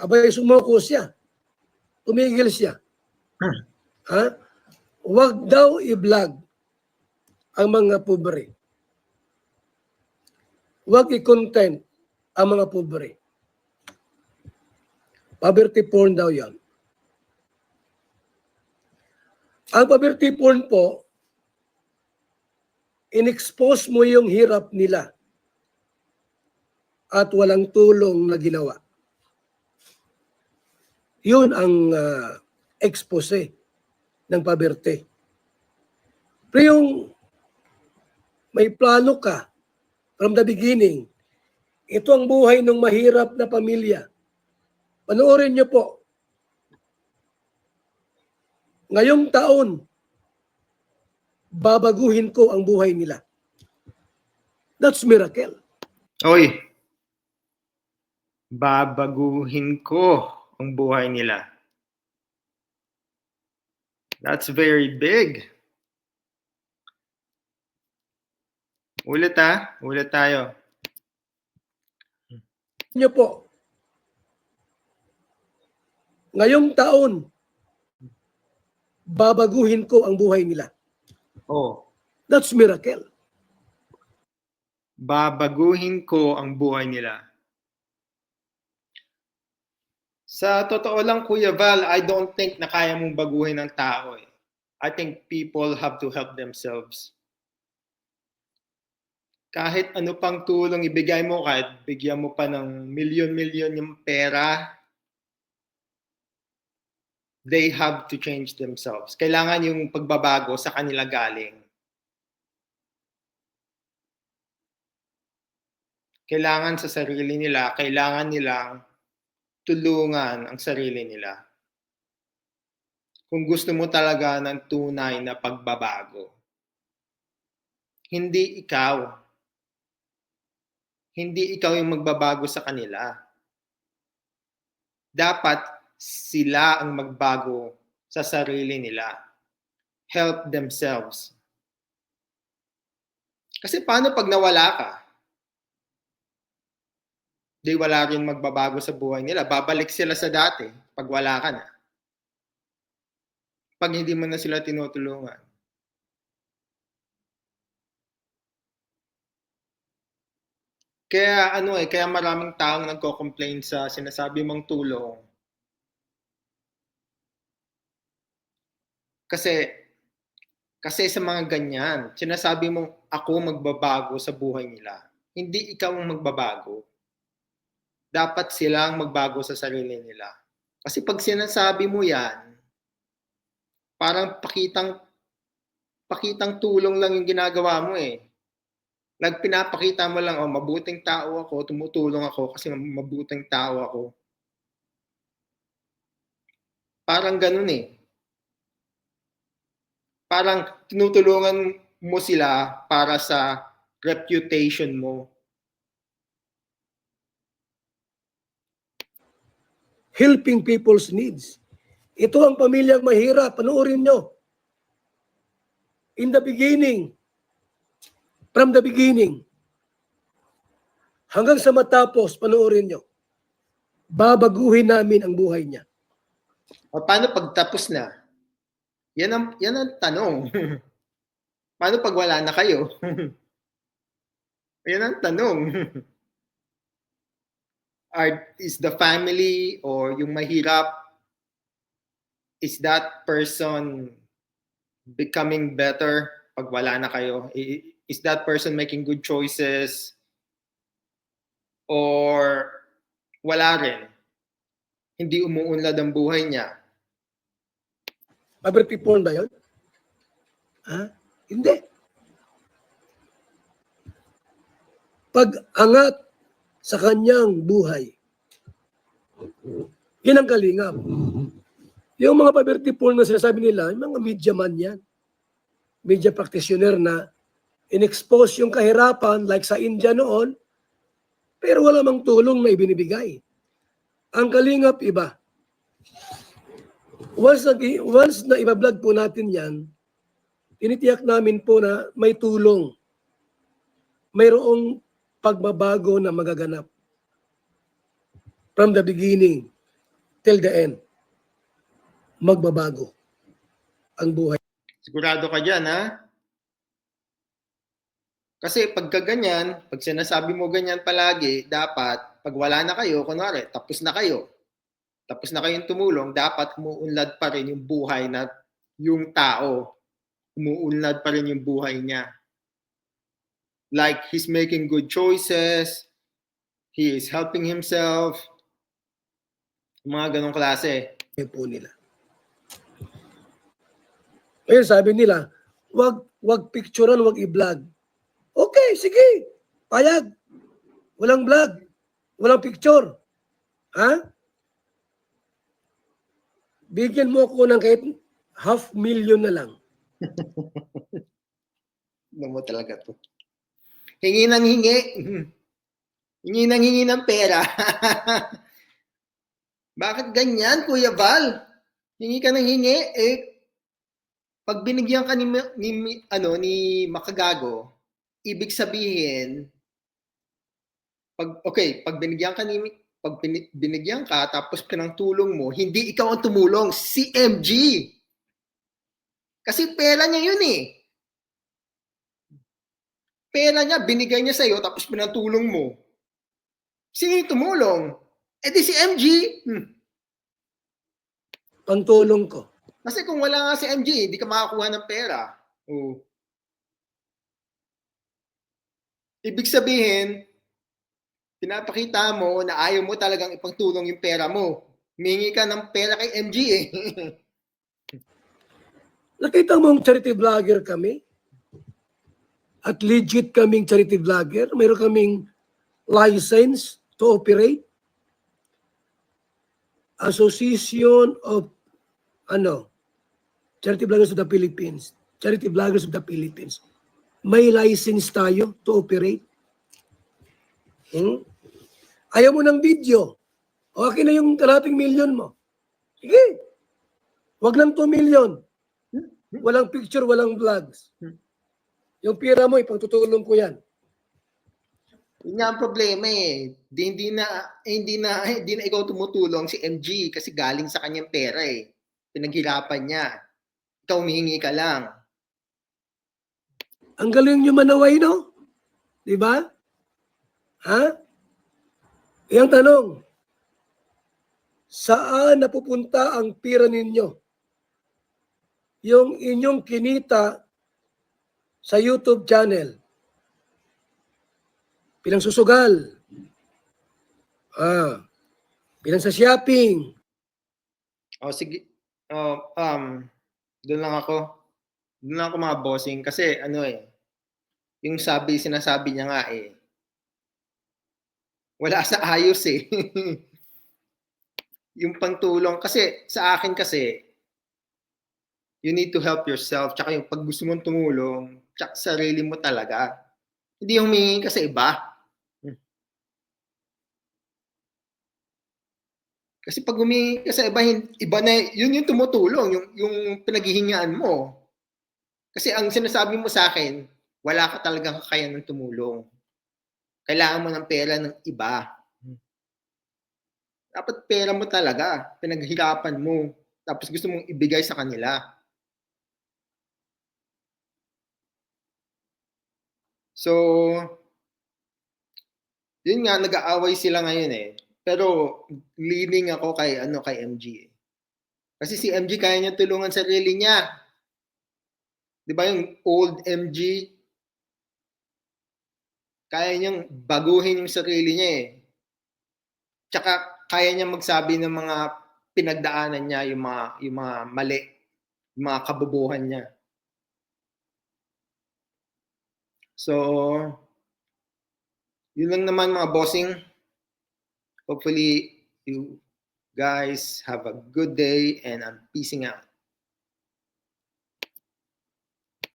Abay, sumuko siya. Tumigil siya. Ha? Huwag daw i-vlog ang mga pobre. Huwag i-content ang mga pobre. Poverty porn daw yan. Ang poverty porn po, in-expose mo yung hirap nila at walang tulong na ginawa. Yun ang expose ng poverty. Pero yung may plano ka from the beginning, ito ang buhay ng mahirap na pamilya. Panoorin niyo po. Ngayong taon, babaguhin ko ang buhay nila. That's miracle. Oy, babaguhin ko ang buhay nila. That's very big. Ulit ulit tayo. Niyo po. Ngayong taon, babaguhin ko ang buhay nila. Oh, That's miracle. babaguhin ko ang buhay nila. Sa totoo lang, Kuya Val, I don't think na kaya mong baguhin ang tao. I think people have to help themselves. Kahit ano pang tulong ibigay mo, kahit bigyan mo pa ng milyon-milyon yung pera, they have to change themselves. Kailangan yung pagbabago sa kanila galing. Kailangan sa sarili nila, kailangan nilang tulungan ang sarili nila. Kung gusto mo talaga ng tunay na pagbabago. Hindi ikaw yung magbabago sa kanila. Dapat sila ang magbago sa sarili nila. Help themselves. Kasi paano pag nawala ka? Di wala rin magbabago sa buhay nila. Babalik sila sa dati pag wala ka na. Pag hindi mo na sila tinutulungan. Kaya kaya maraming taong nagko-complain sa sinasabi mong tulong. Kasi sa mga ganyan, sinasabi mong ako magbabago sa buhay nila. Hindi ikaw ang magbabago. Dapat silang magbago sa sarili nila. Kasi pag sinasabi mo yan, parang pakitang tulong lang yung ginagawa mo Pinapakita mo lang, mabuting tao ako, tumutulong ako kasi mabuting tao ako. Parang ganun Parang tinutulungan mo sila para sa reputation mo. Helping people's needs. Ito ang pamilyang mahirap. Panoorin nyo. In the beginning, from the beginning, hanggang sa matapos, panoorin nyo. Babaguhin namin ang buhay niya. O paano pag tapos na? Yan ang tanong. Paano pag wala na kayo? Yan ang tanong. Is the family or yung mahirap, is that person becoming better pag wala na kayo? Is that person making good choices? Or wala rin? Hindi umuunlad ang buhay niya? Poverty porn ba yun? Hindi. Pag-angat sa kanyang buhay. Yan ang kalingap. Yung mga poverty porn na sinasabi nila, yung mga media man yan. Media practitioner na in-expose yung kahirapan like sa India noon, pero wala mang tulong na ibinibigay. Ang kalingap iba. Once na ibablog po natin yan, tinitiyak namin po na may tulong. Mayroong pagbabago na magaganap. From the beginning. till the end. Magbabago ang buhay. Sigurado ka dyan, ha? Kasi pagka ganyan, pag sinasabi mo ganyan palagi, dapat, pag wala na kayo, kunwari, tapos na kayong tumulong, dapat umuunlad pa rin yung buhay na yung tao. Umuunlad pa rin yung buhay niya. Like, he's making good choices, he is helping himself, mga ganong klase. Po nila. Ngayon sabi nila, wag picturean, wag i-vlog. Okay, sige. Payag. Walang vlog. Walang picture. Ha? Bigyan mo ako ng kahit 500,000 na lang. Ano mo talaga to? Hingi ng hingi. Hingi ng hingi ng pera. Bakit ganyan, Kuya Val? Hingi ka ng hingi, pag binigyan ka ni Makagago, ibig sabihin, pag binigyan ka, tapos pinangtulong mo, hindi ikaw ang tumulong, si MG. Kasi pera niya yun eh. Pera niya, binigay niya sa'yo, tapos pinantulong mo. Sino yung tumulong? Di si MG. Pantulong ko. Kasi kung wala nga si MG, hindi ka makakuha ng pera. Ibig sabihin, pinapakita mo na ayaw mo talagang ipangtulong yung pera mo. Humingi ka ng pera kay MG eh. Nakita mong charity vlogger kami? At legit kaming charity vlogger? Meron kaming license to operate? Association of Charity Vloggers of the Philippines. Charity Vloggers of the Philippines. May license tayo to operate. Ayaw mo ng video. Okay na yung 100 million mo. Sige. Wag lang 2 million. Walang picture, walang vlogs. Yung pira mo, ipagtutulong ko yan. Yun nga ang problema eh. Hindi na ikaw tumutulong si MG kasi galing sa kanyang pera eh. Pinaghirapan niya. Ikaw humihingi ka lang. Ang galing nyo manaway, no? Di ba? Ha? Iyang tanong, saan napupunta ang pira ninyo? Yung inyong kinita sa YouTube channel. Pinangsusugal. Pinang sa shopping. Sige. Doon lang ako. Doon lang ako mga bossing. Kasi yung sinasabi niya nga wala sa ayos eh. Yung pangtulong. Kasi sa akin kasi, you need to help yourself. Tsaka yung pag gusto mong tumulong, tsaka sarili mo talaga. Hindi humingi ka sa iba. Kasi pag humingi ka sa iba na, yun yung tumutulong, yung pinaghihingaan mo. Kasi ang sinasabi mo sa akin, wala ka talagang kakayanan tumulong. Kailangan mo ng pera ng iba. Dapat pera mo talaga, pinaghirapan mo, tapos gusto mong ibigay sa kanila. So, yun nga, nag-aaway sila ngayon eh. Pero leaning ako kay MG. Kasi si MG kaya niya tulungan sarili niya. 'Di ba yung old MG? Kaya niyang baguhin yung sarili niya eh. Tsaka kaya niya magsabi ng mga pinagdaanan niya, yung mga mali, yung mga kabubuhan niya. So, yun lang naman mga bossing. Hopefully, you guys have a good day and I'm peacing out.